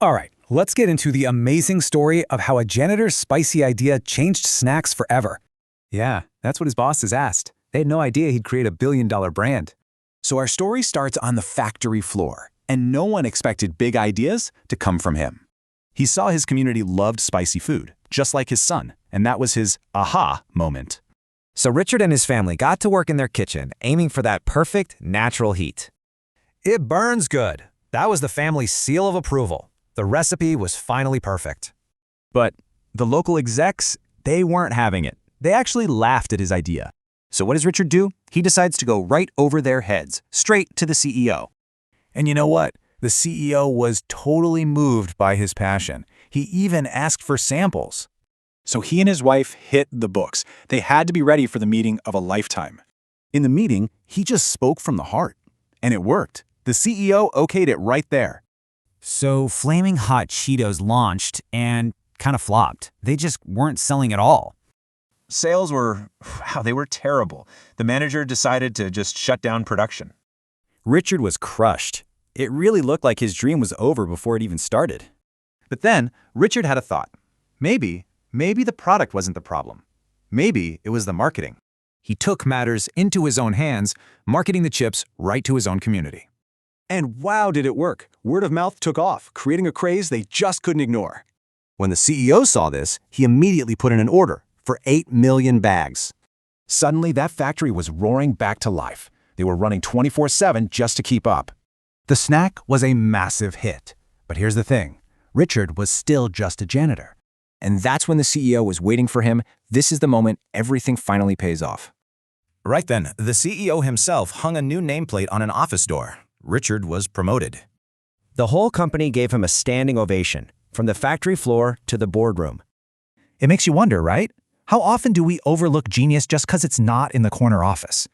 All right, let's get into the amazing story of how a janitor's spicy idea changed snacks forever. Yeah, that's what his bosses asked. They had no idea he'd create a billion-dollar brand. So our story starts on the factory floor, and no one expected big ideas to come from him. He saw his community loved spicy food, just like his son, and that was his aha moment. So Richard and his family got to work in their kitchen, aiming for that perfect, natural heat. It burns good. That was the family's seal of approval. The recipe was finally perfect. But the local execs, they weren't having it. They actually laughed at his idea. So what does Richard do? He decides to go right over their heads, straight to the CEO. And you know what? The CEO was totally moved by his passion. He even asked for samples. So he and his wife hit the books. They had to be ready for the meeting of a lifetime. In the meeting, he just spoke from the heart. And it worked. The CEO okayed it right there. So Flaming Hot Cheetos launched and kind of flopped. They just weren't selling at all. Sales were terrible. The manager decided to just shut down production. Richard was crushed. It really looked like his dream was over before it even started. But then, Richard had a thought. Maybe the product wasn't the problem. Maybe it was the marketing. He took matters into his own hands, marketing the chips right to his own community. And wow, did it work. Word of mouth took off, creating a craze they just couldn't ignore. When the CEO saw this, he immediately put in an order for 8 million bags. Suddenly, that factory was roaring back to life. They were running 24/7 just to keep up. The snack was a massive hit. But here's the thing. Richard was still just a janitor. And that's when the CEO was waiting for him. This is the moment everything finally pays off. Right then, the CEO himself hung a new nameplate on an office door. Richard was promoted. The whole company gave him a standing ovation, from the factory floor to the boardroom. It makes you wonder, right? How often do we overlook genius just because it's not in the corner office?